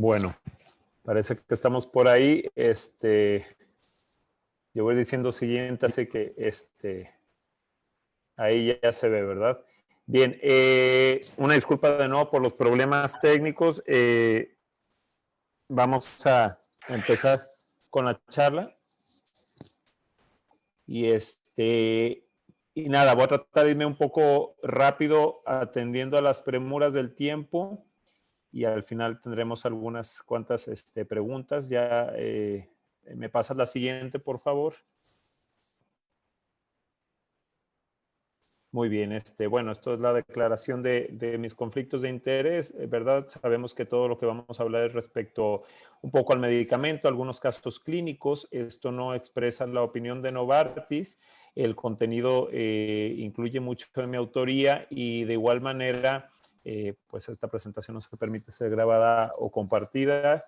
Bueno, parece que estamos por ahí. Yo voy diciendo siguiente, así que ahí ya se ve, ¿verdad? Bien, una disculpa de nuevo por los problemas técnicos. Vamos a empezar con la charla. Y nada, voy a tratar de irme un poco rápido atendiendo a las premuras del tiempo y al final tendremos algunas cuantas preguntas. Ya me pasas la siguiente, por favor. Muy bien, bueno, esto es la declaración de mis conflictos de interés, ¿verdad? Sabemos que todo lo que vamos a hablar es respecto un poco al medicamento, algunos casos clínicos. Esto no expresa la opinión de Novartis. El contenido incluye mucho de mi autoría y de igual manera, pues esta presentación no se permite ser grabada o compartida.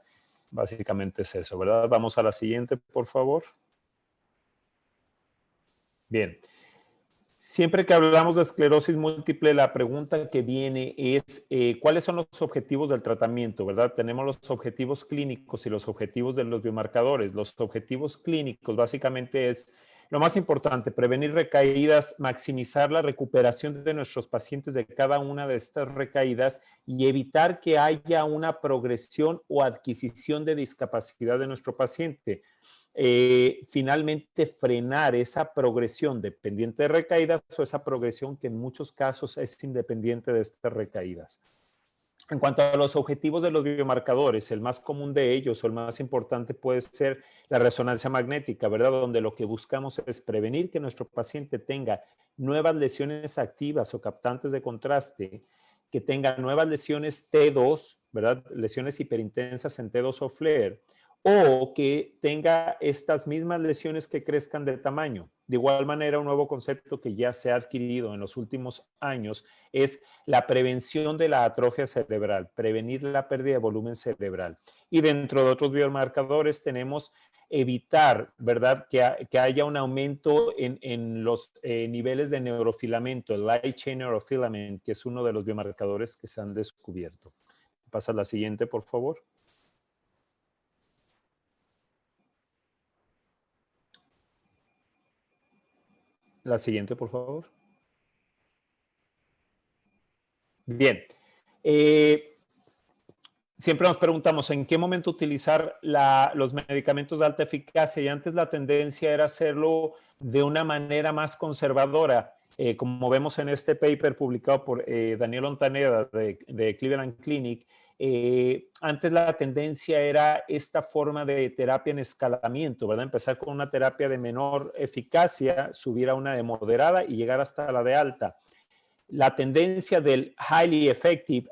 Básicamente es eso, ¿verdad? Vamos a la siguiente, por favor. Bien. Siempre que hablamos de esclerosis múltiple, la pregunta que viene es ¿cuáles son los objetivos del tratamiento? ¿Verdad? Tenemos los objetivos clínicos y los objetivos de los biomarcadores. Los objetivos clínicos básicamente es lo más importante, prevenir recaídas, maximizar la recuperación de nuestros pacientes de cada una de estas recaídas y evitar que haya una progresión o adquisición de discapacidad de nuestro paciente. Finalmente frenar esa progresión dependiente de recaídas o esa progresión que en muchos casos es independiente de estas recaídas. En cuanto a los objetivos de los biomarcadores, el más común de ellos o el más importante puede ser la resonancia magnética, ¿verdad? Donde lo que buscamos es prevenir que nuestro paciente tenga nuevas lesiones activas o captantes de contraste, que tenga nuevas lesiones T2, ¿verdad? Lesiones hiperintensas en T2 o FLAIR, o que tenga estas mismas lesiones que crezcan de tamaño. De igual manera, un nuevo concepto que ya se ha adquirido en los últimos años es la prevención de la atrofia cerebral, prevenir la pérdida de volumen cerebral. Y dentro de otros biomarcadores tenemos evitar, ¿verdad?, que haya un aumento en los niveles de neurofilamento, el light chain neurofilament, que es uno de los biomarcadores que se han descubierto. Pasa la siguiente, por favor. La siguiente, por favor. Bien. Siempre nos preguntamos en qué momento utilizar los medicamentos de alta eficacia y antes la tendencia era hacerlo de una manera más conservadora, como vemos en este paper publicado por Daniel Ontaneda de Cleveland Clinic. Antes la tendencia era esta forma de terapia en escalamiento, ¿verdad? Empezar con una terapia de menor eficacia, subir a una de moderada y llegar hasta la de alta. La tendencia del highly effective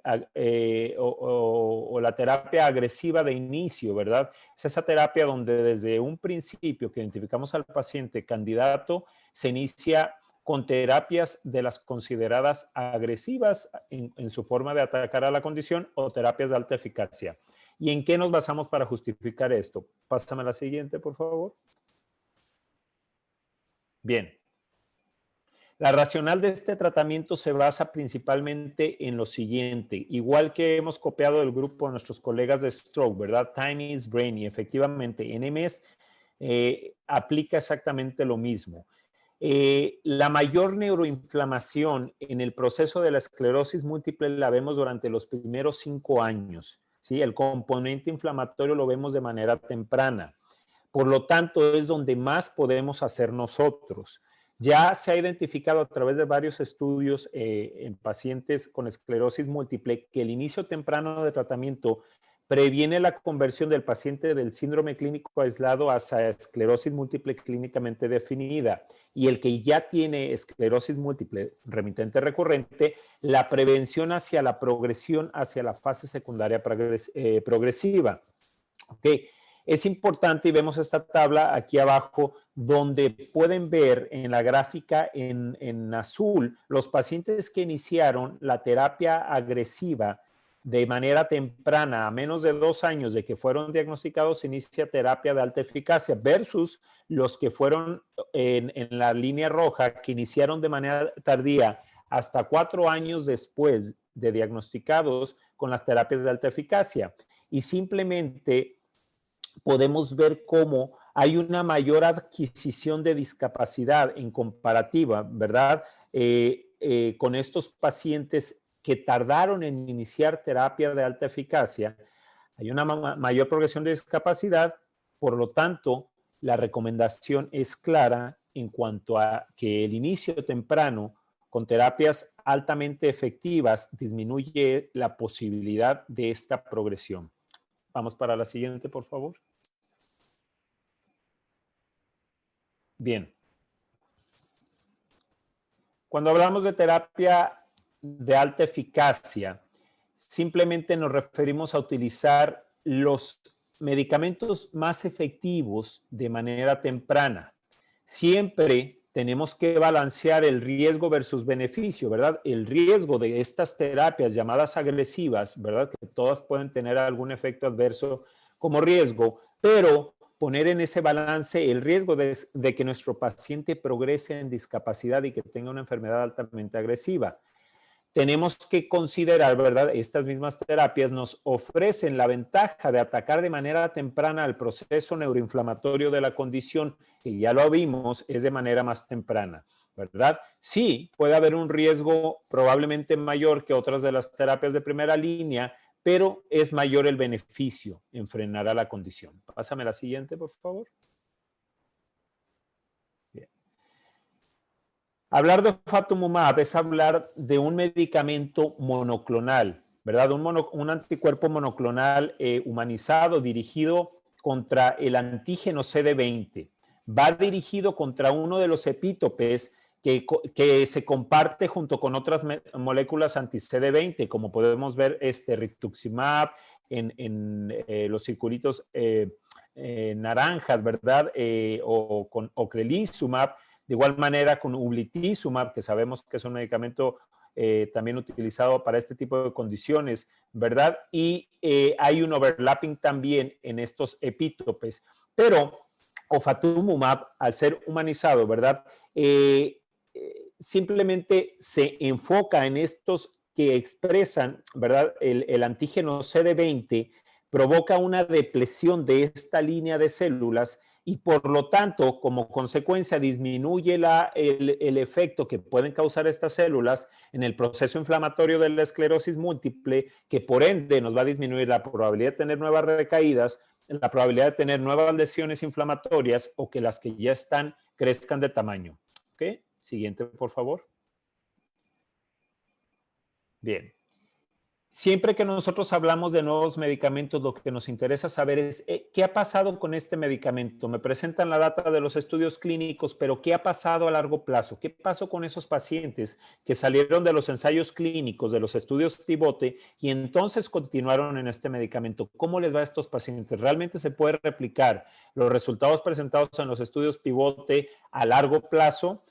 o la terapia agresiva de inicio, ¿verdad? Es esa terapia donde desde un principio que identificamos al paciente candidato, se inicia con terapias de las consideradas agresivas en su forma de atacar a la condición o terapias de alta eficacia. ¿Y en qué nos basamos para justificar esto? Pásame la siguiente, por favor. Bien. La racional de este tratamiento se basa principalmente en lo siguiente, igual que hemos copiado del grupo de nuestros colegas de Stroke, ¿verdad? Time is Brain, y efectivamente en MS aplica exactamente lo mismo. La mayor neuroinflamación en el proceso de la esclerosis múltiple la vemos durante los primeros 5 años, ¿sí? El componente inflamatorio lo vemos de manera temprana. Por lo tanto, es donde más podemos hacer nosotros. Ya se ha identificado a través de varios estudios en pacientes con esclerosis múltiple que el inicio temprano de tratamiento previene la conversión del paciente del síndrome clínico aislado hacia esclerosis múltiple clínicamente definida. Y el que ya tiene esclerosis múltiple remitente recurrente, la prevención hacia la progresión hacia la fase secundaria progresiva. ¿Ok? Es importante y vemos esta tabla aquí abajo donde pueden ver en la gráfica en azul los pacientes que iniciaron la terapia agresiva de manera temprana, a menos de 2 años de que fueron diagnosticados, inicia terapia de alta eficacia versus los que fueron en la línea roja que iniciaron de manera tardía hasta 4 años después de diagnosticados con las terapias de alta eficacia. y simplemente podemos ver cómo hay una mayor adquisición de discapacidad en comparativa, ¿verdad? Con estos pacientes que tardaron en iniciar terapia de alta eficacia, hay una mayor progresión de discapacidad, por lo tanto, la recomendación es clara en cuanto a que el inicio temprano con terapias altamente efectivas disminuye la posibilidad de esta progresión. Vamos para la siguiente, por favor. Bien. Cuando hablamos de terapia de alta eficacia, simplemente nos referimos a utilizar los medicamentos más efectivos de manera temprana. Siempre tenemos que balancear el riesgo versus beneficio, ¿verdad? El riesgo de estas terapias llamadas agresivas, ¿verdad? Que todas pueden tener algún efecto adverso como riesgo, pero poner en ese balance el riesgo de que nuestro paciente progrese en discapacidad y que tenga una enfermedad altamente agresiva. Tenemos que considerar, ¿verdad? Estas mismas terapias nos ofrecen la ventaja de atacar de manera temprana el proceso neuroinflamatorio de la condición, que ya lo vimos, es de manera más temprana, ¿verdad? Sí, puede haber un riesgo probablemente mayor que otras de las terapias de primera línea, pero es mayor el beneficio en frenar a la condición. Pásame la siguiente, por favor. Bien. Hablar de ofatumumab es hablar de un medicamento monoclonal, ¿verdad? Un anticuerpo monoclonal humanizado dirigido contra el antígeno CD20. Va dirigido contra uno de los epítopes que se comparte junto con otras moléculas anti-CD20, como podemos ver rituximab en los circulitos naranjas, ¿verdad? O con ocrelizumab. De igual manera con ublituximab, que sabemos que es un medicamento también utilizado para este tipo de condiciones, ¿verdad? Y hay un overlapping también en estos epítopes. Pero ofatumumab, al ser humanizado, ¿verdad? Simplemente se enfoca en estos que expresan, ¿verdad? El antígeno CD20 provoca una depresión de esta línea de células y por lo tanto, como consecuencia, disminuye el efecto que pueden causar estas células en el proceso inflamatorio de la esclerosis múltiple, que por ende nos va a disminuir la probabilidad de tener nuevas recaídas, la probabilidad de tener nuevas lesiones inflamatorias o que las que ya están crezcan de tamaño. ¿Ok? Siguiente, por favor. Bien. Siempre que nosotros hablamos de nuevos medicamentos, lo que nos interesa saber es qué ha pasado con este medicamento. Me presentan la data de los estudios clínicos, pero ¿qué ha pasado a largo plazo? ¿Qué pasó con esos pacientes que salieron de los ensayos clínicos, de los estudios pivote y entonces continuaron en este medicamento? ¿Cómo les va a estos pacientes? ¿Realmente se puede replicar los resultados presentados en los estudios pivote a largo plazo?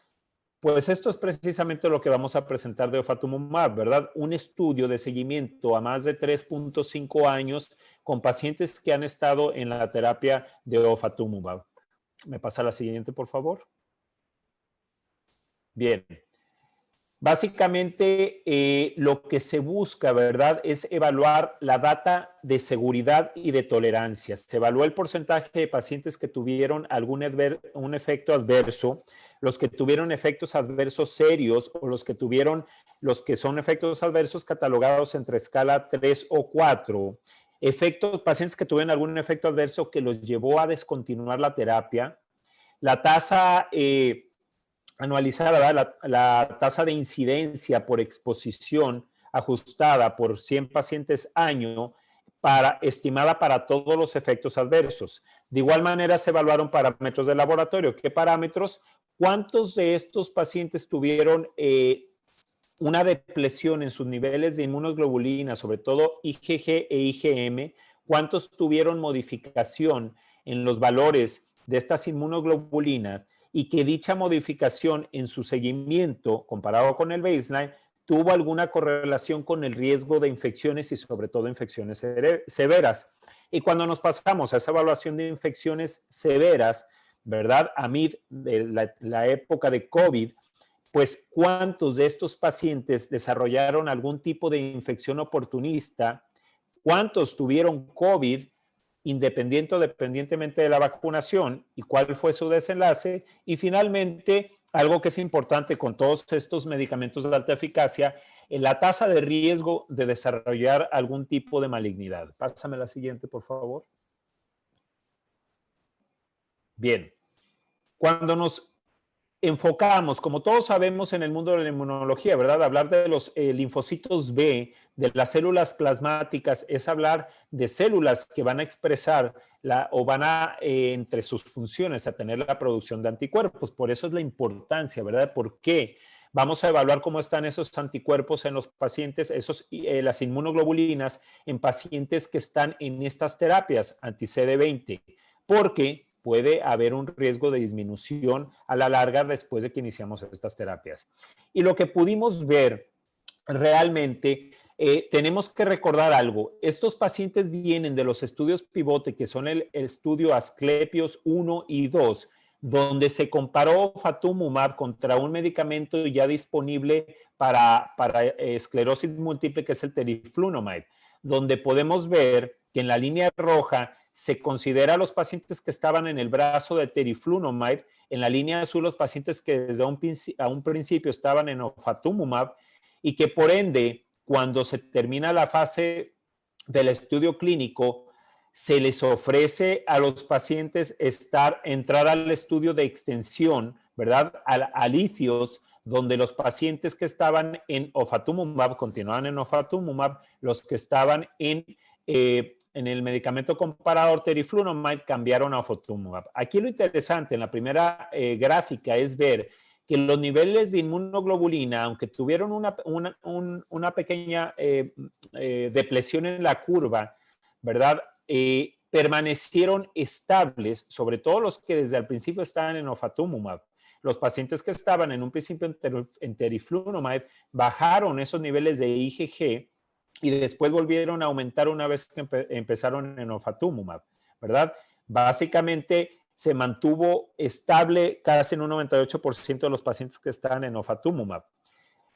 Pues esto es precisamente lo que vamos a presentar de ofatumumab, ¿verdad? Un estudio de seguimiento a más de 3.5 años con pacientes que han estado en la terapia de ofatumumab. ¿Me pasa la siguiente, por favor? Bien. Básicamente, lo que se busca, ¿verdad?, es evaluar la data de seguridad y de tolerancia. Se evalúa el porcentaje de pacientes que tuvieron un efecto adverso, los que tuvieron efectos adversos serios o los que son efectos adversos catalogados entre escala 3 o 4. Pacientes que tuvieron algún efecto adverso que los llevó a descontinuar la terapia. La tasa anualizada, la tasa de incidencia por exposición ajustada por 100 pacientes año estimada para todos los efectos adversos. De igual manera se evaluaron parámetros de laboratorio. ¿Qué parámetros? ¿Cuántos de estos pacientes tuvieron una depresión en sus niveles de inmunoglobulina, sobre todo IgG e IgM? ¿Cuántos tuvieron modificación en los valores de estas inmunoglobulinas? Y que dicha modificación en su seguimiento, comparado con el baseline, tuvo alguna correlación con el riesgo de infecciones y sobre todo infecciones severas. Y cuando nos pasamos a esa evaluación de infecciones severas, ¿verdad? A mí, de la época de COVID, pues cuántos de estos pacientes desarrollaron algún tipo de infección oportunista cuántos tuvieron COVID independientemente de la vacunación y cuál fue su desenlace. Y finalmente, algo que es importante con todos estos medicamentos de alta eficacia, la tasa de riesgo de desarrollar algún tipo de malignidad. Pásame la siguiente, por favor. Bien, cuando nos enfocamos, como todos sabemos en el mundo de la inmunología, ¿verdad? Hablar de los linfocitos B, de las células plasmáticas, es hablar de células que van a expresar o van a, entre sus funciones, a tener la producción de anticuerpos. Por eso es la importancia, ¿verdad? ¿Por qué? Vamos a evaluar cómo están esos anticuerpos en los pacientes, las inmunoglobulinas en pacientes que están en estas terapias anti-CD20, porque puede haber un riesgo de disminución a la larga después de que iniciamos estas terapias. Y lo que pudimos ver realmente, tenemos que recordar algo. Estos pacientes vienen de los estudios pivote, que son el estudio Asclepios 1 y 2, donde se comparó ofatumumab contra un medicamento ya disponible para esclerosis múltiple, que es el teriflunomide, donde podemos ver que en la línea roja se considera a los pacientes que estaban en el brazo de teriflunomide, en la línea azul los pacientes que desde un principio estaban en ofatumumab, y que por ende, cuando se termina la fase del estudio clínico, se les ofrece a los pacientes entrar al estudio de extensión, ¿verdad? Al IFIOS, donde los pacientes que estaban en ofatumumab continuaban en ofatumumab, los que estaban en el medicamento comparador teriflunomide cambiaron a ofatumumab. Aquí lo interesante en la primera gráfica es ver que los niveles de inmunoglobulina, aunque tuvieron una pequeña depresión en la curva, ¿verdad? Permanecieron estables, sobre todo los que desde el principio estaban en ofatumumab. Los pacientes que estaban en un principio en teriflunomide bajaron esos niveles de IgG y después volvieron a aumentar una vez que empezaron en ofatumumab, ¿verdad? Básicamente se mantuvo estable casi en un 98% de los pacientes que estaban en ofatumumab.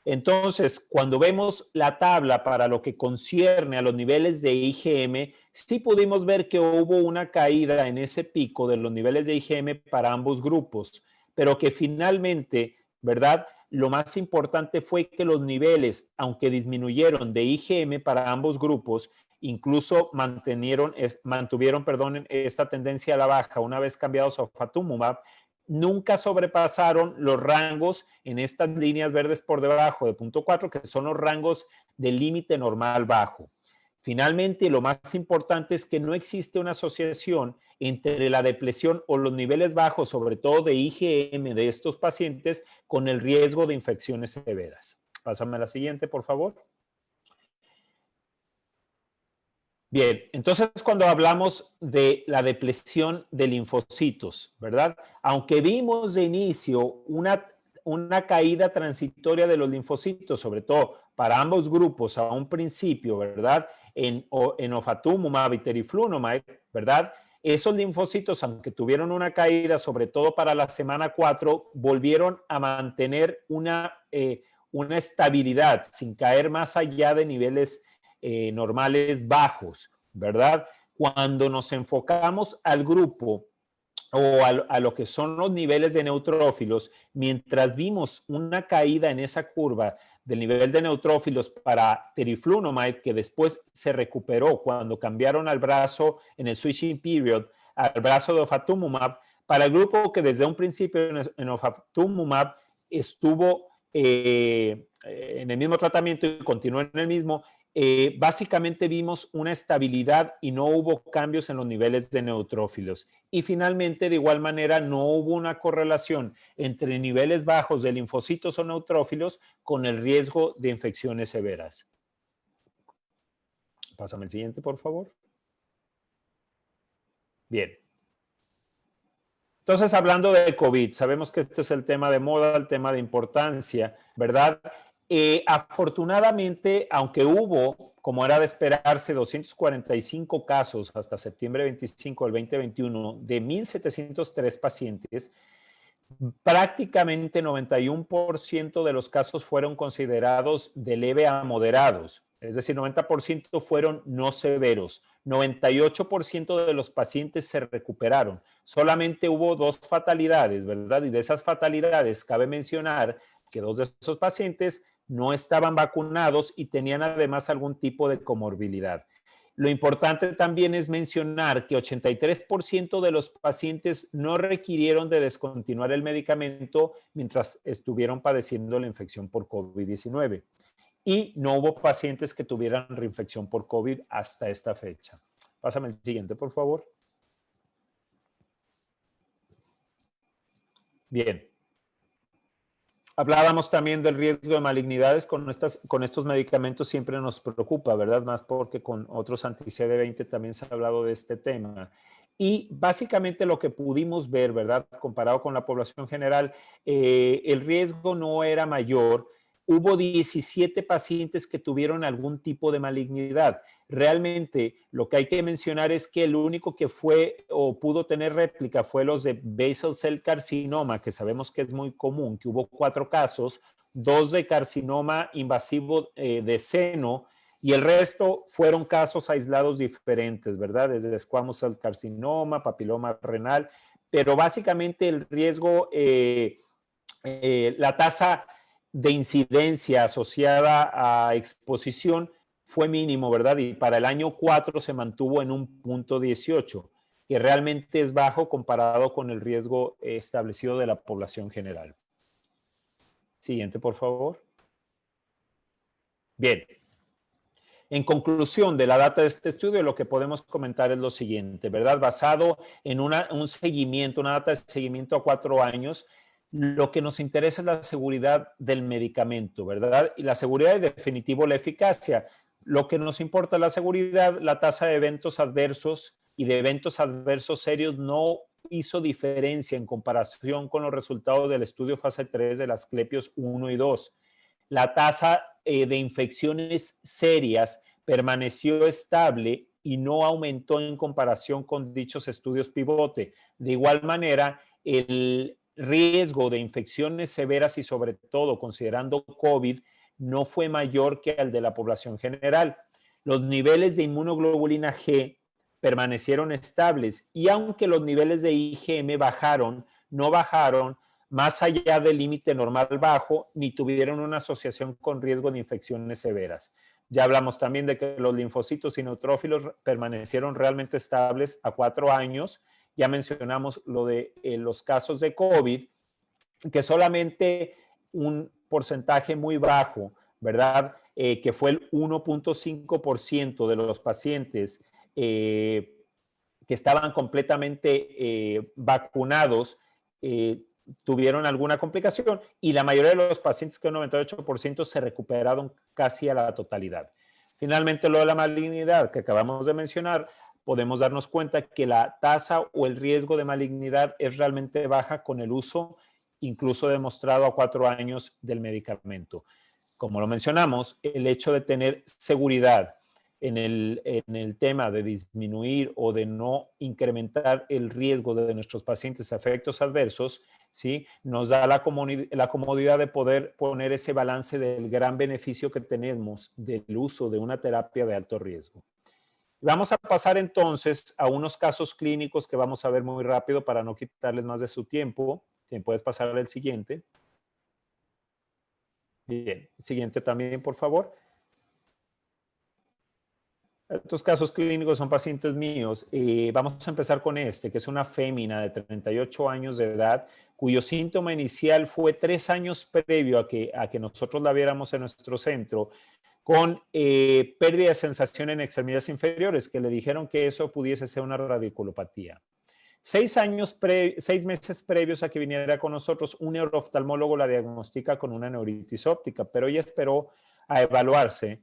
Entonces, cuando vemos la tabla para lo que concierne a los niveles de IgM, sí pudimos ver que hubo una caída en ese pico de los niveles de IgM para ambos grupos, pero que finalmente, ¿verdad? Lo más importante fue que los niveles, aunque disminuyeron de IgM para ambos grupos, incluso mantuvieron esta tendencia a la baja una vez cambiados a ofatumumab, nunca sobrepasaron los rangos en estas líneas verdes por debajo de 0.4, que son los rangos del límite normal bajo. Finalmente, lo más importante es que no existe una asociación entre la depresión o los niveles bajos, sobre todo de IgM de estos pacientes, con el riesgo de infecciones severas. Pásame a la siguiente, por favor. Bien, entonces cuando hablamos de la depresión de linfocitos, ¿verdad? Aunque vimos de inicio una caída transitoria de los linfocitos, sobre todo para ambos grupos a un principio, ¿verdad? En ofatumumab y teriflunomide, ¿verdad? Esos linfocitos, aunque tuvieron una caída, sobre todo para la semana 4, volvieron a mantener una estabilidad sin caer más allá de niveles normales bajos, ¿verdad? Cuando nos enfocamos al grupo o a lo que son los niveles de neutrófilos, mientras vimos una caída en esa curva del nivel de neutrófilos para teriflunomide, que después se recuperó cuando cambiaron al brazo en el switching period, al brazo de ofatumumab, para el grupo que desde un principio en ofatumumab estuvo en el mismo tratamiento y continuó en el mismo, básicamente vimos una estabilidad y no hubo cambios en los niveles de neutrófilos. Y finalmente, de igual manera, no hubo una correlación entre niveles bajos de linfocitos o neutrófilos con el riesgo de infecciones severas. Pásame el siguiente, por favor. Bien. Entonces, hablando de COVID, sabemos que este es el tema de moda, el tema de importancia, ¿verdad? Afortunadamente, aunque hubo, como era de esperarse, 245 casos hasta septiembre 25 del 2021 de 1,703 pacientes, prácticamente 91% de los casos fueron considerados de leve a moderados. Es decir, 90% fueron no severos. 98% de los pacientes se recuperaron. Solamente hubo 2 fatalidades, ¿verdad? Y de esas fatalidades cabe mencionar que 2 de esos pacientes no estaban vacunados y tenían además algún tipo de comorbilidad. Lo importante también es mencionar que 83% de los pacientes no requirieron de descontinuar el medicamento mientras estuvieron padeciendo la infección por COVID-19 y no hubo pacientes que tuvieran reinfección por COVID hasta esta fecha. Pásame el siguiente, por favor. Bien. Hablábamos también del riesgo de malignidades con estos medicamentos, siempre nos preocupa, ¿verdad? Más porque con otros anti-CD20 también se ha hablado de este tema. Y básicamente lo que pudimos ver, ¿verdad? Comparado con la población general, el riesgo no era mayor. Hubo 17 pacientes que tuvieron algún tipo de malignidad. Realmente lo que hay que mencionar es que el único que fue o pudo tener réplica fue los de basal cell carcinoma, que sabemos que es muy común, que hubo 4 casos, 2 de carcinoma invasivo de seno, y el resto fueron casos aislados diferentes, ¿verdad? Desde squamous cell carcinoma, papiloma renal, pero básicamente el riesgo, la tasa de incidencia asociada a exposición fue mínimo, ¿verdad? Y para el año 4 se mantuvo en un punto 18, que realmente es bajo comparado con el riesgo establecido de la población general. Siguiente, por favor. Bien. En conclusión de la data de este estudio, lo que podemos comentar es lo siguiente, ¿verdad? Basado en un seguimiento, una data de seguimiento a 4 años, lo que nos interesa es la seguridad del medicamento, ¿verdad? Y la seguridad y definitivo la eficacia. Lo que nos importa es la seguridad, la tasa de eventos adversos y de eventos adversos serios no hizo diferencia en comparación con los resultados del estudio fase 3 de las Asclepios 1 y 2. La tasa de infecciones serias permaneció estable y no aumentó en comparación con dichos estudios pivote. De igual manera, el riesgo de infecciones severas y sobre todo considerando COVID no fue mayor que el de la población general. Los niveles de inmunoglobulina G permanecieron estables y aunque los niveles de IgM bajaron, no bajaron más allá del límite normal bajo, ni tuvieron una asociación con riesgo de infecciones severas. Ya hablamos también de que los linfocitos y neutrófilos permanecieron realmente estables a 4 años. Ya mencionamos lo de los casos de COVID, que solamente un porcentaje muy bajo, ¿verdad? Que fue el 1.5% de los pacientes que estaban completamente vacunados, tuvieron alguna complicación y la mayoría de los pacientes, que un 98%, se recuperaron casi a la totalidad. Finalmente, lo de la malignidad que acabamos de mencionar, podemos darnos cuenta que la tasa o el riesgo de malignidad es realmente baja con el uso, incluso demostrado a 4 años del medicamento. Como lo mencionamos, el hecho de tener seguridad en el tema de disminuir o de no incrementar el riesgo de nuestros pacientes a efectos adversos, ¿sí? Nos da la comodidad de poder poner ese balance del gran beneficio que tenemos del uso de una terapia de alto riesgo. Vamos a pasar entonces a unos casos clínicos que vamos a ver muy rápido para no quitarles más de su tiempo. Si me puedes pasar el siguiente. Bien, siguiente también, por favor. Estos casos clínicos son pacientes míos. Vamos a empezar con este, que es una fémina de 38 años de edad, cuyo síntoma inicial fue 3 años previo a que nosotros la viéramos en nuestro centro, con pérdida de sensación en extremidades inferiores, que le dijeron que eso pudiese ser una radiculopatía. 6 meses previos a que viniera con nosotros, un neurooftalmólogo la diagnostica con una neuritis óptica, pero ella esperó a evaluarse.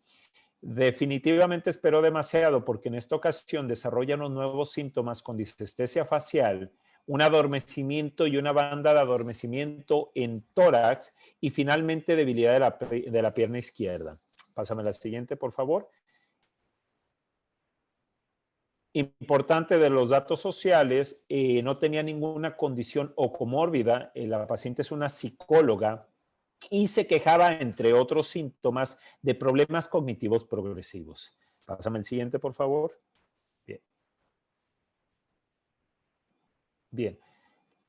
Definitivamente esperó demasiado porque en esta ocasión desarrolla unos nuevos síntomas con disestesia facial, un adormecimiento y una banda de adormecimiento en tórax y finalmente debilidad de la pierna izquierda. Pásame la siguiente, por favor. Importante de los datos sociales, no tenía ninguna condición o comórbida. La paciente es una psicóloga y se quejaba, entre otros síntomas, de problemas cognitivos progresivos. Pásame el siguiente, por favor. Bien. Bien.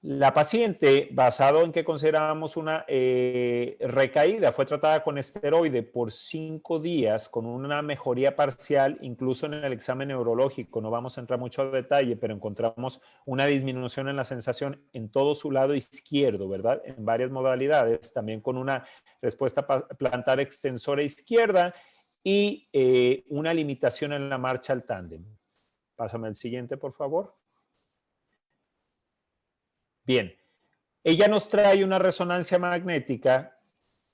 La paciente, basado en que considerábamos una recaída, fue tratada con esteroide por 5 días con una mejoría parcial, incluso en el examen neurológico. No vamos a entrar mucho a detalle, pero encontramos una disminución en la sensación en todo su lado izquierdo, ¿verdad? En varias modalidades, también con una respuesta plantar extensora izquierda y una limitación en la marcha al tándem. Pásame al siguiente, por favor. Bien. Ella nos trae una resonancia magnética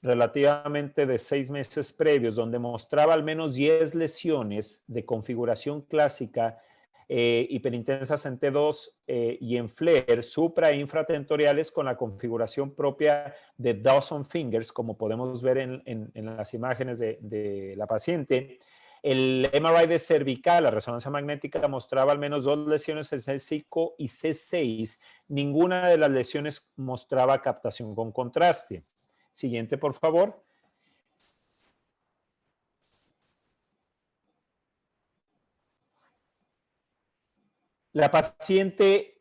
relativamente de 6 meses previos, donde mostraba al menos 10 lesiones de configuración clásica hiperintensas en T2 y en FLAIR, supra e infratentoriales con la configuración propia de Dawson Fingers, como podemos ver en las imágenes de la paciente. El MRI de cervical, la resonancia magnética, mostraba al menos 2 lesiones en C5 y C6. Ninguna de las lesiones mostraba captación con contraste. Siguiente, por favor. La paciente,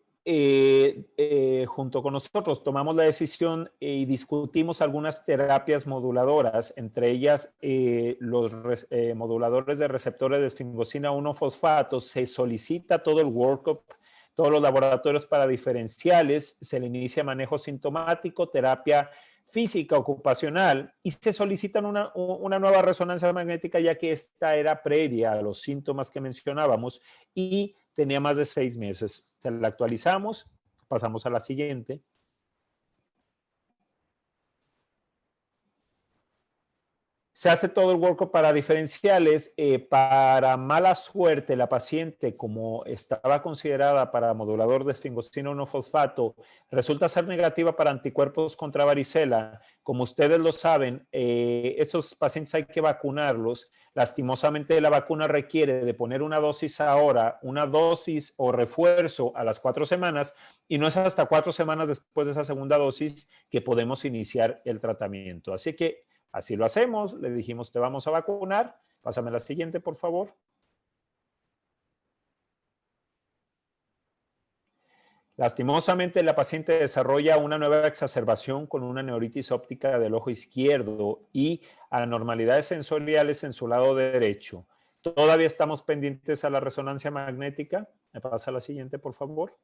junto con nosotros, tomamos la decisión y discutimos algunas terapias moduladoras, entre ellas los moduladores de receptores de esfingosina 1-fosfato. Se solicita todo el workup, todos los laboratorios para diferenciales, se le inicia manejo sintomático, terapia física ocupacional y se solicitan una nueva resonancia magnética, ya que esta era previa a los síntomas que mencionábamos y tenía más de 6 meses. Se la actualizamos, pasamos a la siguiente. Se hace todo el workup para diferenciales. Para mala suerte, la paciente, como estaba considerada para modulador de esfingosina 1-fosfato, resulta ser negativa para anticuerpos contra varicela. Como ustedes lo saben, estos pacientes hay que vacunarlos. Lastimosamente, la vacuna requiere de poner una dosis ahora, una dosis o refuerzo a las 4 semanas, y no es hasta 4 semanas después de esa segunda dosis que podemos iniciar el tratamiento. Así que así lo hacemos, le dijimos, te vamos a vacunar. Pásame la siguiente, por favor. Lastimosamente, la paciente desarrolla una nueva exacerbación con una neuritis óptica del ojo izquierdo y anormalidades sensoriales en su lado derecho. Todavía estamos pendientes a la resonancia magnética. Me pasa la siguiente, por favor.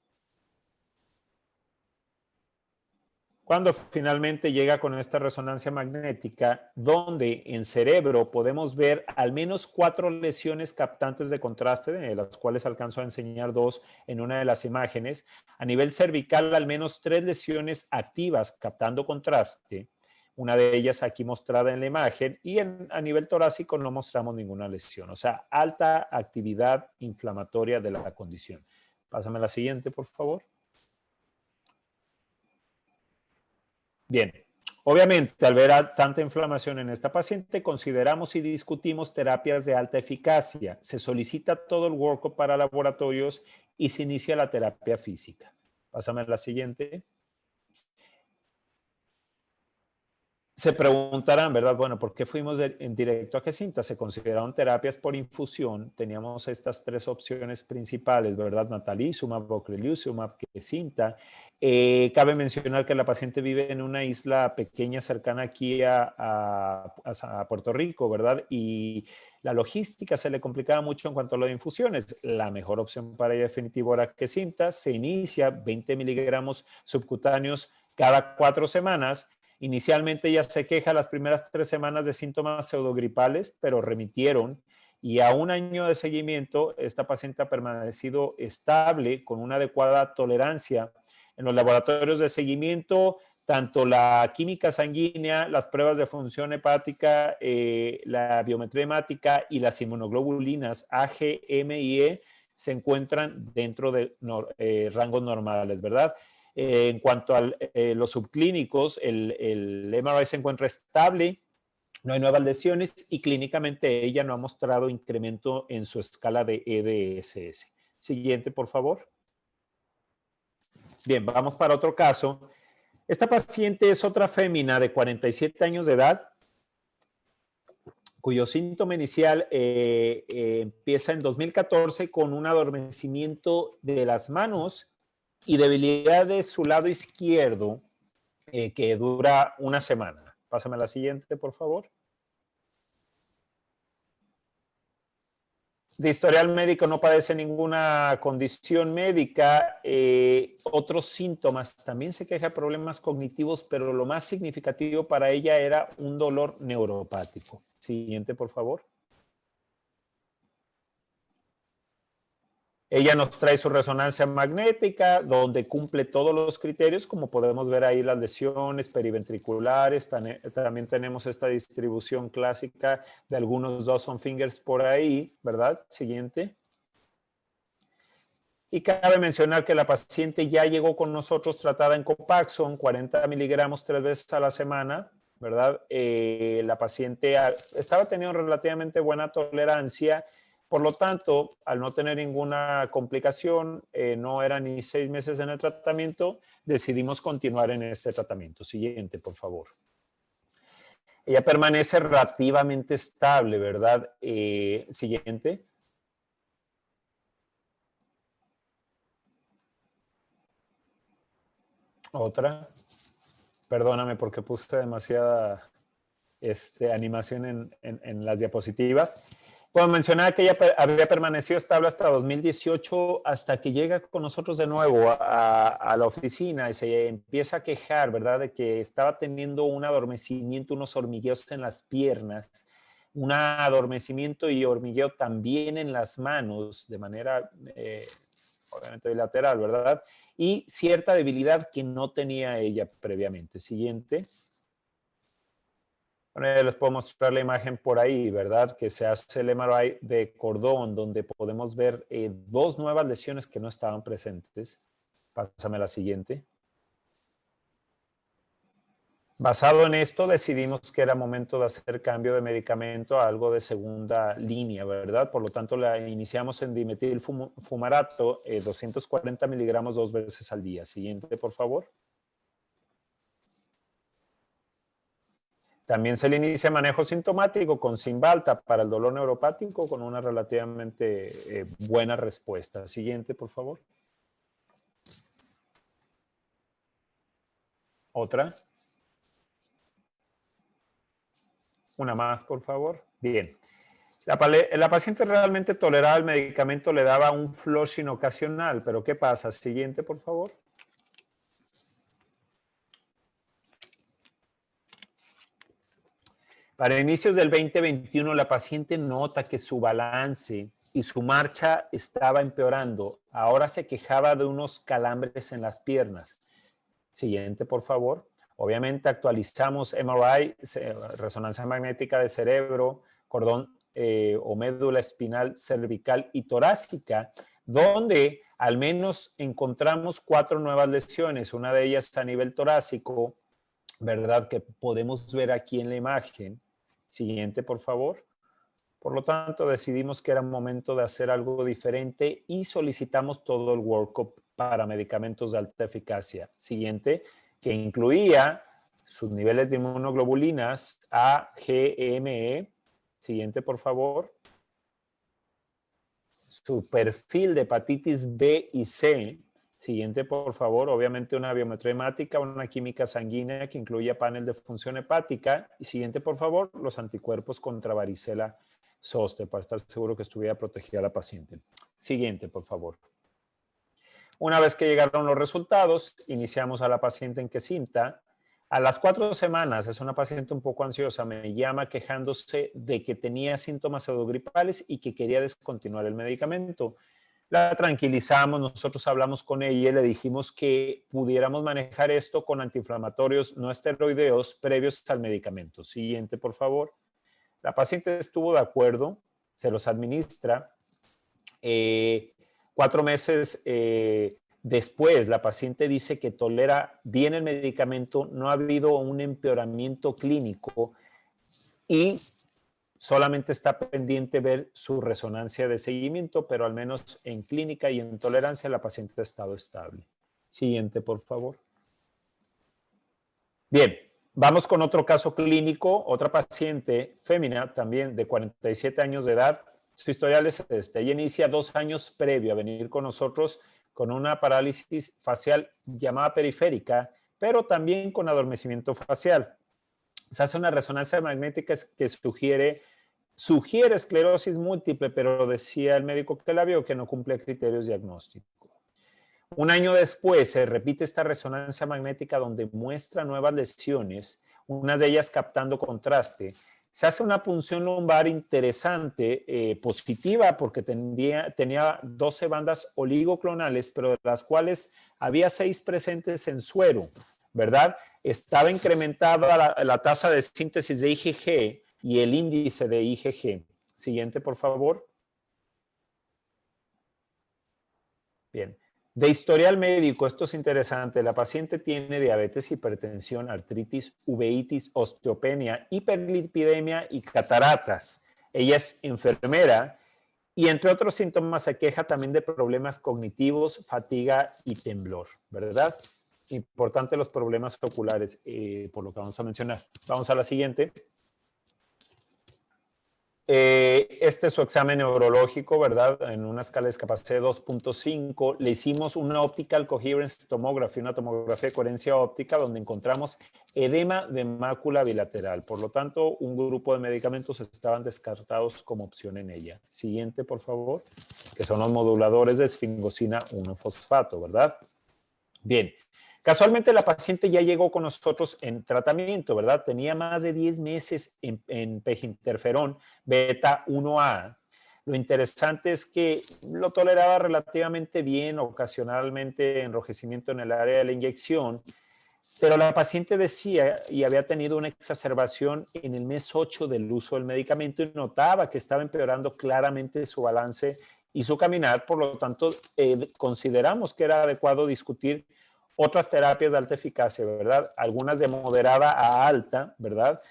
Cuando finalmente llega con esta resonancia magnética, donde en cerebro podemos ver al menos 4 lesiones captantes de contraste, de las cuales alcanzo a enseñar 2 en una de las imágenes. A nivel cervical, al menos 3 lesiones activas captando contraste, una de ellas aquí mostrada en la imagen, y a nivel torácico no mostramos ninguna lesión. O sea, alta actividad inflamatoria de la condición. Pásame la siguiente, por favor. Bien, obviamente al ver tanta inflamación en esta paciente, consideramos y discutimos terapias de alta eficacia. Se solicita todo el workup para laboratorios y se inicia la terapia física. Pásame a la siguiente. Se preguntarán, ¿verdad? Bueno, ¿por qué fuimos en directo a Kesimpta? Se consideraron terapias por infusión. Teníamos estas 3 opciones principales, ¿verdad? Natalizumab, ocrelizumab, Kesimpta. Cabe mencionar que la paciente vive en una isla pequeña cercana aquí a Puerto Rico, ¿verdad? Y la logística se le complicaba mucho en cuanto a lo de infusiones. La mejor opción para ella definitivo era Kesimpta. Se inicia 20 miligramos subcutáneos cada 4 semanas. Inicialmente ella se queja las primeras 3 semanas de síntomas pseudogripales, pero remitieron y a 1 año de seguimiento esta paciente ha permanecido estable con una adecuada tolerancia. En los laboratorios de seguimiento, tanto la química sanguínea, las pruebas de función hepática, la biometría hemática y las inmunoglobulinas AG, M y E se encuentran dentro de rangos normales, ¿verdad? En cuanto a los subclínicos, el MRI se encuentra estable, no hay nuevas lesiones y clínicamente ella no ha mostrado incremento en su escala de EDSS. Siguiente, por favor. Bien, vamos para otro caso. Esta paciente es otra fémina de 47 años de edad, cuyo síntoma inicial empieza en 2014 con un adormecimiento de las manos y debilidad de su lado izquierdo que dura una semana. Pásame a la siguiente, por favor. De historial médico no padece ninguna condición médica. Otros síntomas, también se queja de problemas cognitivos, pero lo más significativo para ella era un dolor neuropático. Siguiente, por favor. Ella nos trae su resonancia magnética, donde cumple todos los criterios, como podemos ver ahí las lesiones periventriculares. También tenemos esta distribución clásica de algunos Dawson Fingers por ahí, ¿verdad? Siguiente. Y cabe mencionar que la paciente ya llegó con nosotros tratada en Copaxone, 40 miligramos 3 veces a la semana, ¿verdad? La paciente estaba teniendo relativamente buena tolerancia. Por lo tanto, al no tener ninguna complicación, no eran ni 6 meses en el tratamiento, decidimos continuar en este tratamiento. Siguiente, por favor. Ella permanece relativamente estable, ¿verdad? Siguiente. Otra. Perdóname porque puse demasiada animación en las diapositivas. Bueno, mencionaba que ella había permanecido estable hasta 2018, hasta que llega con nosotros de nuevo a la oficina y se empieza a quejar, ¿verdad?, de que estaba teniendo un adormecimiento, unos hormigueos en las piernas, un adormecimiento y hormigueo también en las manos, de manera, obviamente, bilateral, ¿verdad? Y cierta debilidad que no tenía ella previamente. Siguiente. Bueno, ya les puedo mostrar la imagen por ahí, ¿verdad? Que se hace el MRI de cordón, donde podemos ver 2 nuevas lesiones que no estaban presentes. Pásame a la siguiente. Basado en esto, decidimos que era momento de hacer cambio de medicamento a algo de segunda línea, ¿verdad? Por lo tanto, la iniciamos en dimetilfumarato, 240 miligramos 2 veces al día. Siguiente, por favor. También se le inicia manejo sintomático con Cymbalta para el dolor neuropático con una relativamente buena respuesta. Siguiente, por favor. Otra. Una más, por favor. Bien. La paciente realmente toleraba el medicamento, le daba un flushing ocasional, pero ¿qué pasa? Siguiente, por favor. Para inicios del 2021, la paciente nota que su balance y su marcha estaba empeorando. Ahora se quejaba de unos calambres en las piernas. Siguiente, por favor. Obviamente actualizamos MRI, resonancia magnética de cerebro, cordón o médula espinal cervical y torácica, donde al menos encontramos 4 nuevas lesiones. Una de ellas a nivel torácico, ¿verdad? Que podemos ver aquí en la imagen. Siguiente, por favor. Por lo tanto, decidimos que era momento de hacer algo diferente y solicitamos todo el workup para medicamentos de alta eficacia. Siguiente, que incluía sus niveles de inmunoglobulinas A, G, M, E. Siguiente, por favor. Su perfil de hepatitis B y C. Siguiente, por favor. Obviamente una biometría hemática, una química sanguínea que incluya panel de función hepática. Y siguiente, por favor, los anticuerpos contra varicela zoster para estar seguro que estuviera protegida la paciente. Siguiente, por favor. Una vez que llegaron los resultados, iniciamos a la paciente en Kesimpta. A las 4 semanas, es una paciente un poco ansiosa, me llama quejándose de que tenía síntomas pseudogripales y que quería descontinuar el medicamento. La tranquilizamos, nosotros hablamos con ella y le dijimos que pudiéramos manejar esto con antiinflamatorios no esteroideos previos al medicamento. Siguiente, por favor. La paciente estuvo de acuerdo, se los administra. 4 meses después, la paciente dice que tolera bien el medicamento, no ha habido un empeoramiento clínico y solamente está pendiente ver su resonancia de seguimiento, pero al menos en clínica y en tolerancia la paciente ha estado estable. Siguiente, por favor. Bien, vamos con otro caso clínico, otra paciente fémina también de 47 años de edad. Su historial es este. Ella inicia 2 años previo a venir con nosotros con una parálisis facial llamada periférica, pero también con adormecimiento facial. Se hace una resonancia magnética que sugiere esclerosis múltiple, pero decía el médico que la vio que no cumple criterios diagnósticos. Un año después se repite esta resonancia magnética donde muestra nuevas lesiones, unas de ellas captando contraste. Se hace una punción lumbar interesante, positiva, porque tenía 12 bandas oligoclonales, pero de las cuales había 6 presentes en suero, ¿verdad? Estaba incrementada la tasa de síntesis de IgG y el índice de IgG. Siguiente, por favor. Bien. De historial médico, esto es interesante. La paciente tiene diabetes, hipertensión, artritis, uveitis, osteopenia, hiperlipidemia y cataratas. Ella es enfermera y entre otros síntomas se queja también de problemas cognitivos, fatiga y temblor, ¿verdad? Importante los problemas oculares, por lo que vamos a mencionar. Vamos a la siguiente. Este es su examen neurológico, ¿verdad? En una escala de discapacidad de 2.5. Le hicimos una optical coherence tomography, una tomografía de coherencia óptica, donde encontramos edema de mácula bilateral. Por lo tanto, un grupo de medicamentos estaban descartados como opción en ella. Siguiente, por favor, que son los moduladores de esfingosina 1-fosfato, ¿verdad? Bien. Casualmente la paciente ya llegó con nosotros en tratamiento, ¿verdad? Tenía más de 10 meses en peginterferón beta 1A. Lo interesante es que lo toleraba relativamente bien, ocasionalmente enrojecimiento en el área de la inyección, pero la paciente decía y había tenido una exacerbación en el mes 8 del uso del medicamento y notaba que estaba empeorando claramente su balance y su caminar. Por lo tanto, consideramos que era adecuado discutir otras terapias de alta eficacia, ¿verdad? Algunas de moderada a alta, ¿verdad?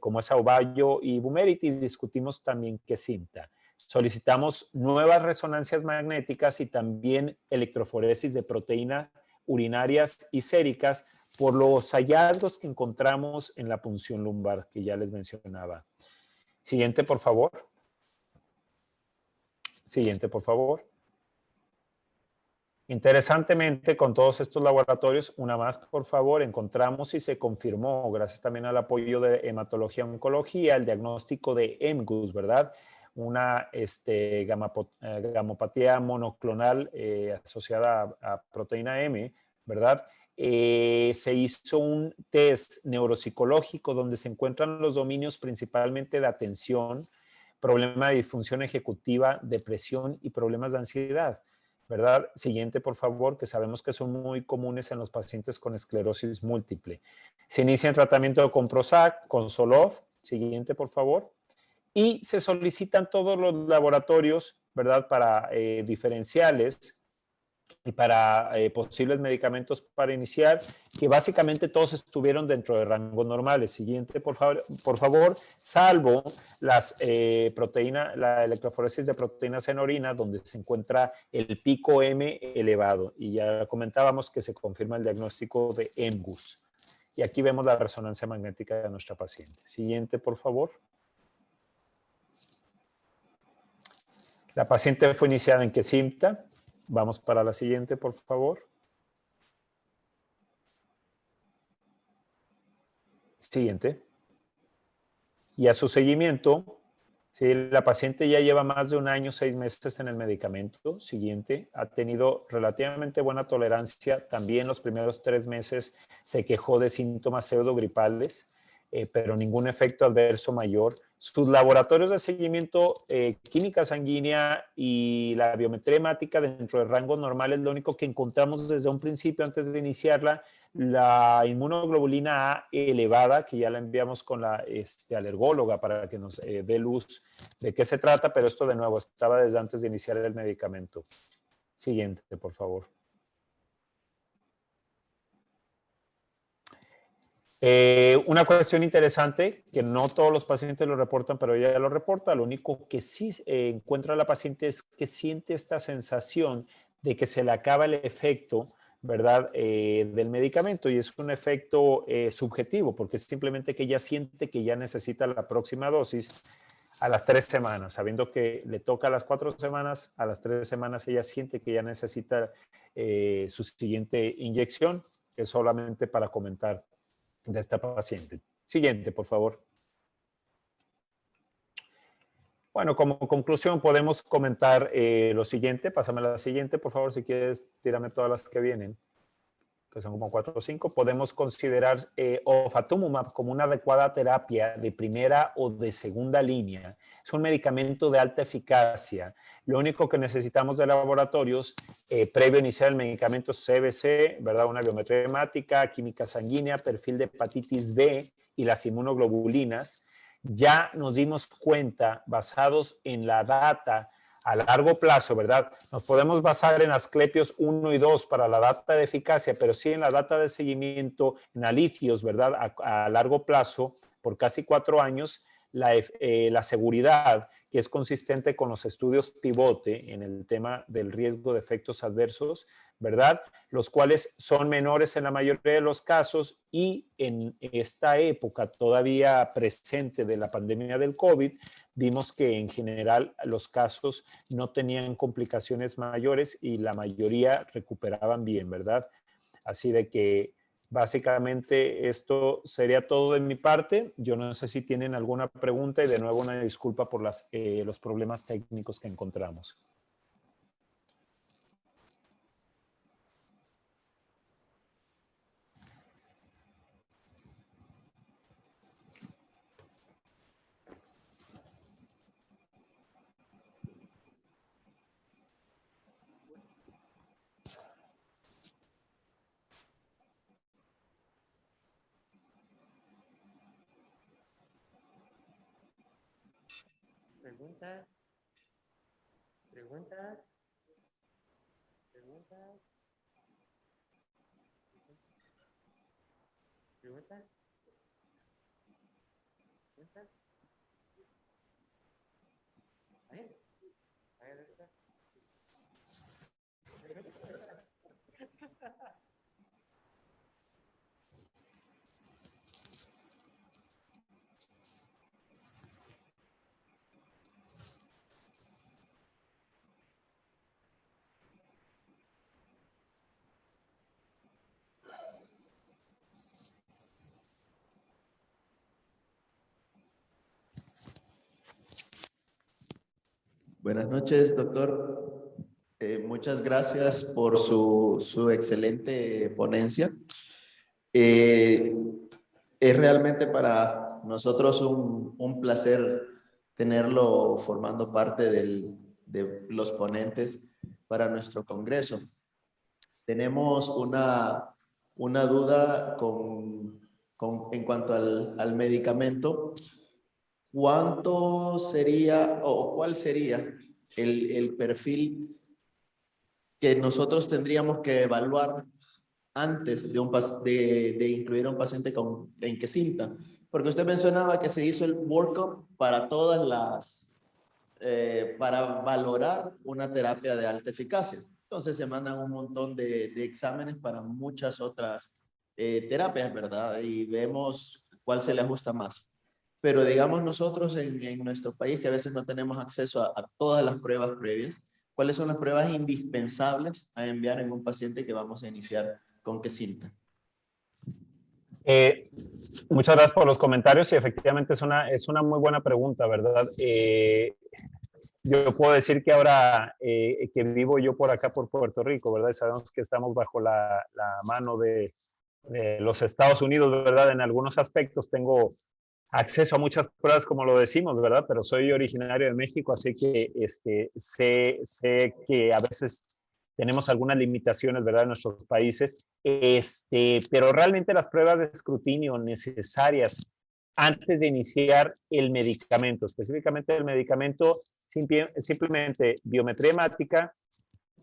Como es Auvallo y Vumerity, y discutimos también Kesimpta. Solicitamos nuevas resonancias magnéticas y también electroforesis de proteína urinarias y séricas por los hallazgos que encontramos en la punción lumbar que ya les mencionaba. Siguiente, por favor. Siguiente, por favor. Interesantemente, con todos estos laboratorios, una más, por favor, encontramos y se confirmó, gracias también al apoyo de hematología oncología, el diagnóstico de MGUS, ¿verdad? Una gamopatía monoclonal asociada a proteína M, ¿verdad? Se hizo un test neuropsicológico donde se encuentran los dominios principalmente de atención, problema de disfunción ejecutiva, depresión y problemas de ansiedad, ¿verdad? Siguiente, por favor, que sabemos que son muy comunes en los pacientes con esclerosis múltiple. Se inicia el tratamiento con Prozac, con Zoloft. Siguiente, por favor. Y se solicitan todos los laboratorios, ¿verdad? Para diferenciales y para posibles medicamentos para iniciar, que básicamente todos estuvieron dentro de rangos normales. Siguiente, por favor, salvo las la electroforesis de proteínas en orina, donde se encuentra el pico M elevado. Y ya comentábamos que se confirma el diagnóstico de MGUS. Y aquí vemos la resonancia magnética de nuestra paciente. Siguiente, por favor. La paciente fue iniciada en Kesimpta. Vamos para la siguiente, por favor. Siguiente. Y a su seguimiento, ¿sí? La paciente ya lleva más de 1 año, 6 meses en el medicamento. Siguiente. Ha tenido relativamente buena tolerancia. También los primeros 3 meses se quejó de síntomas pseudogripales, pero ningún efecto adverso mayor. Sus laboratorios de seguimiento, química sanguínea y la biometría hemática dentro de rangos normales, lo único que encontramos desde un principio, antes de iniciarla, la inmunoglobulina A elevada, que ya la enviamos con la alergóloga para que nos dé luz de qué se trata, pero esto de nuevo estaba desde antes de iniciar el medicamento. Siguiente, por favor. Una cuestión interesante, que no todos los pacientes lo reportan, pero ella lo reporta. Lo único que sí encuentra la paciente es que siente esta sensación de que se le acaba el efecto ¿verdad? Del medicamento, y es un efecto subjetivo, porque es simplemente que ella siente que ya necesita la próxima dosis a las 3 semanas, sabiendo que le toca a las 4 semanas, a las 3 semanas ella siente que ya necesita su siguiente inyección, que es solamente para comentar de esta paciente. Siguiente, por favor. Bueno, como conclusión podemos comentar lo siguiente. Pásame la siguiente, por favor, si quieres, tírame todas las que vienen, que son como 4 o 5. Podemos considerar ofatumumab como una adecuada terapia de primera o de segunda línea. Es un medicamento de alta eficacia. Lo único que necesitamos de laboratorios previo a iniciar el medicamento es CBC, ¿verdad? Una biometría hemática, química sanguínea, perfil de hepatitis B y las inmunoglobulinas. Ya nos dimos cuenta, basados en la data a largo plazo, ¿verdad? Nos podemos basar en Asclepios 1 y 2 para la data de eficacia, pero sí en la data de seguimiento en alicios, ¿verdad? A largo plazo, por casi 4 años, la seguridad, que es consistente con los estudios pivote en el tema del riesgo de efectos adversos, ¿verdad? Los cuales son menores en la mayoría de los casos, y en esta época todavía presente de la pandemia del COVID, vimos que en general los casos no tenían complicaciones mayores y la mayoría recuperaban bien, ¿verdad? Así de que básicamente esto sería todo de mi parte. Yo no sé si tienen alguna pregunta, y de nuevo una disculpa por los problemas técnicos que encontramos. Preguntas, preguntas, preguntas, preguntas, preguntas. ¿Ahí? ¿Ahí está? Buenas noches, doctor. Muchas gracias por su excelente ponencia. Es realmente para nosotros un placer tenerlo formando parte de los ponentes para nuestro congreso. Tenemos una duda en cuanto al medicamento. ¿Cuánto sería o cuál sería el perfil que nosotros tendríamos que evaluar antes de incluir a un paciente en Kesimpta? Porque usted mencionaba que se hizo el workup para para valorar una terapia de alta eficacia. Entonces se mandan un montón de exámenes para muchas otras terapias, ¿verdad? Y vemos cuál se le ajusta más. Pero digamos nosotros en nuestro país, que a veces no tenemos acceso a todas las pruebas previas, ¿cuáles son las pruebas indispensables a enviar en un paciente que vamos a iniciar con Kesimpta? Muchas gracias por los comentarios, y efectivamente es una muy buena pregunta, ¿verdad? Yo puedo decir que ahora que vivo yo por acá, por Puerto Rico, ¿verdad? Y sabemos que estamos bajo la mano de los Estados Unidos, ¿verdad? En algunos aspectos tengo acceso a muchas pruebas, como lo decimos, ¿verdad? Pero soy originario de México, así que sé que a veces tenemos algunas limitaciones, ¿verdad? En nuestros países, pero realmente las pruebas de escrutinio necesarias antes de iniciar el medicamento, específicamente el medicamento, simplemente biometría hemática,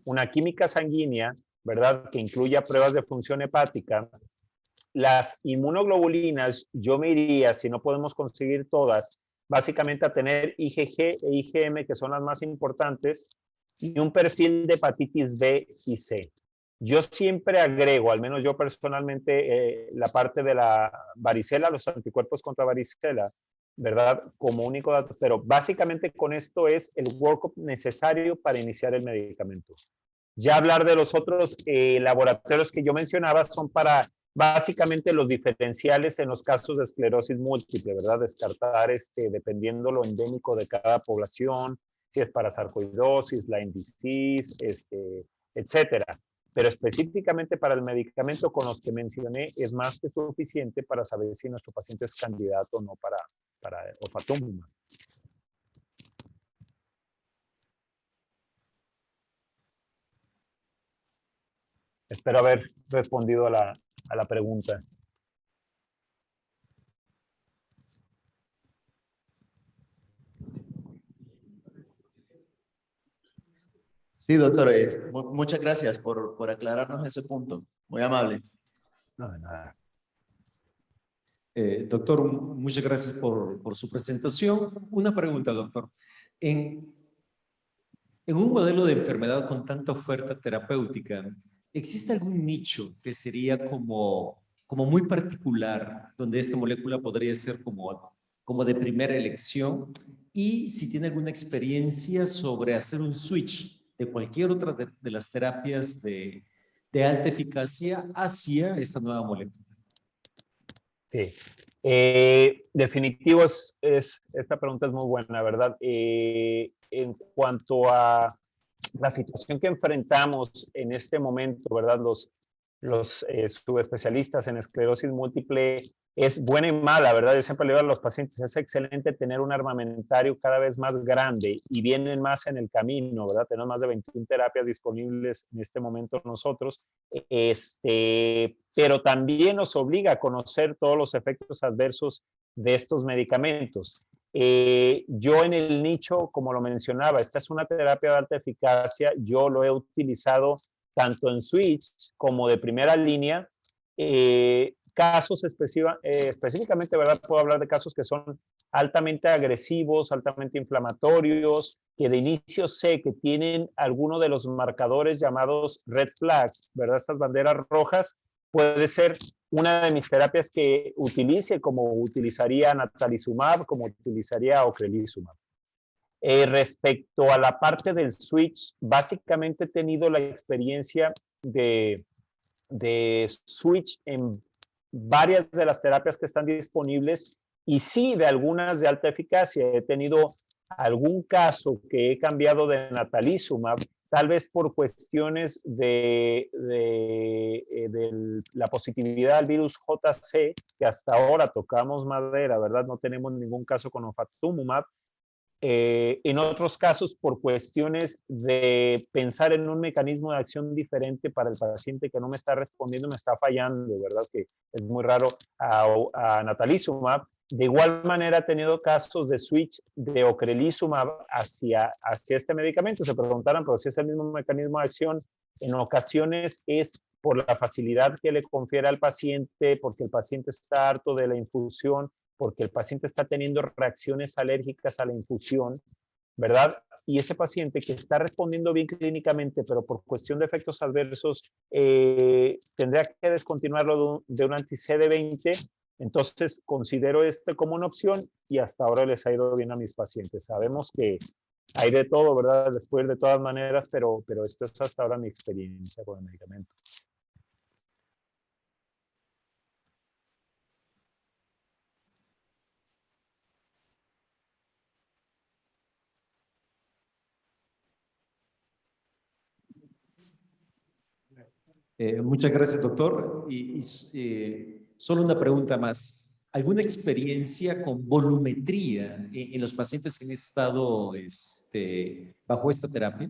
una química sanguínea, ¿verdad? Que incluya pruebas de función hepática. Las inmunoglobulinas, yo me iría, si no podemos conseguir todas, básicamente a tener IgG e IgM, que son las más importantes, y un perfil de hepatitis B y C. Yo siempre agrego, al menos yo personalmente, la parte de la varicela, los anticuerpos contra varicela, ¿verdad? Como único dato, pero básicamente con esto es el workup necesario para iniciar el medicamento. Ya hablar de los otros laboratorios que yo mencionaba son para básicamente los diferenciales en los casos de esclerosis múltiple, ¿verdad? Descartar dependiendo lo endémico de cada población, si es para sarcoidosis, Lyme disease, etcétera. Pero específicamente para el medicamento con los que mencioné es más que suficiente para saber si nuestro paciente es candidato o no para ofatumumab. Espero haber respondido a la pregunta. Sí, doctor, muchas gracias por aclararnos ese punto. Muy amable. No, de nada. Doctor, muchas gracias por su presentación. Una pregunta, doctor. En un modelo de enfermedad con tanta oferta terapéutica, ¿existe algún nicho que sería como muy particular, donde esta molécula podría ser como de primera elección? Y si tiene alguna experiencia sobre hacer un switch de cualquier otra de las terapias de alta eficacia hacia esta nueva molécula. Sí. Definitivo esta pregunta es muy buena, ¿verdad? En cuanto a la situación que enfrentamos en este momento, ¿verdad? Los subespecialistas en esclerosis múltiple es buena y mala, ¿verdad? Yo siempre le digo a los pacientes, es excelente tener un armamentario cada vez más grande y vienen más en el camino, ¿verdad? Tenemos más de 21 terapias disponibles en este momento nosotros, pero también nos obliga a conocer todos los efectos adversos de estos medicamentos. Yo en el nicho, como lo mencionaba, esta es una terapia de alta eficacia, yo lo he utilizado tanto en switch como de primera línea. Casos específicamente, ¿verdad? Puedo hablar de casos que son altamente agresivos, altamente inflamatorios, que de inicio sé que tienen alguno de los marcadores llamados red flags, ¿verdad? Estas banderas rojas, puede ser una de mis terapias que utilice, como utilizaría natalizumab, como utilizaría ocrelizumab. Respecto a la parte del switch, básicamente he tenido la experiencia de switch en varias de las terapias que están disponibles y sí de algunas de alta eficacia. He tenido algún caso que he cambiado de natalizumab, tal vez por cuestiones de la positividad del virus JC, que hasta ahora tocamos madera, ¿verdad? No tenemos ningún caso con ofatumumab. En otros casos, por cuestiones de pensar en un mecanismo de acción diferente para el paciente que no me está respondiendo, me está fallando, ¿verdad? Que es muy raro a natalizumab. De igual manera, he tenido casos de switch de ocrelizumab hacia este medicamento. Se preguntaron, pero si es el mismo mecanismo de acción, en ocasiones es por la facilidad que le confiere al paciente, porque el paciente está harto de la infusión, porque el paciente está teniendo reacciones alérgicas a la infusión, ¿verdad? Y ese paciente que está respondiendo bien clínicamente, pero por cuestión de efectos adversos, tendría que descontinuarlo de un anti-CD20. Entonces, considero como una opción y hasta ahora les ha ido bien a mis pacientes. Sabemos que hay de todo, ¿verdad? Después de todas maneras, pero esto es hasta ahora mi experiencia con el medicamento. Muchas gracias, doctor. Solo una pregunta más. ¿Alguna experiencia con volumetría en los pacientes que han estado bajo esta terapia?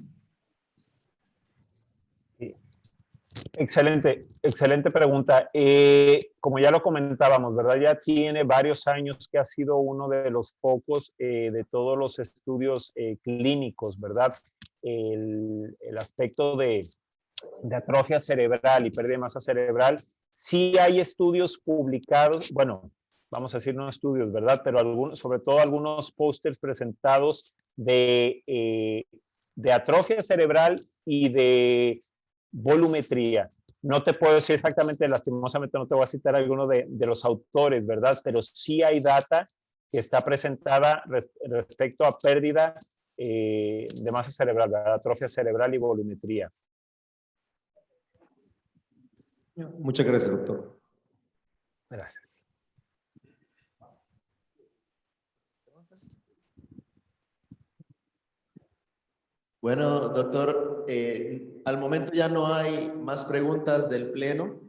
Sí. Excelente pregunta. Como ya lo comentábamos, ¿verdad? Ya tiene varios años que ha sido uno de los focos de todos los estudios clínicos, ¿verdad? El aspecto de atrofia cerebral y pérdida de masa cerebral. Sí hay estudios publicados, bueno, vamos a decir no estudios, ¿verdad? Pero sobre todo algunos pósters presentados de atrofia cerebral y de volumetría. No te puedo decir exactamente, lastimosamente no te voy a citar alguno de los autores, ¿verdad? Pero sí hay data que está presentada respecto a pérdida de masa cerebral, ¿verdad? Atrofia cerebral y volumetría. Muchas gracias, doctor. Gracias. Bueno, doctor, al momento ya no hay más preguntas del Pleno.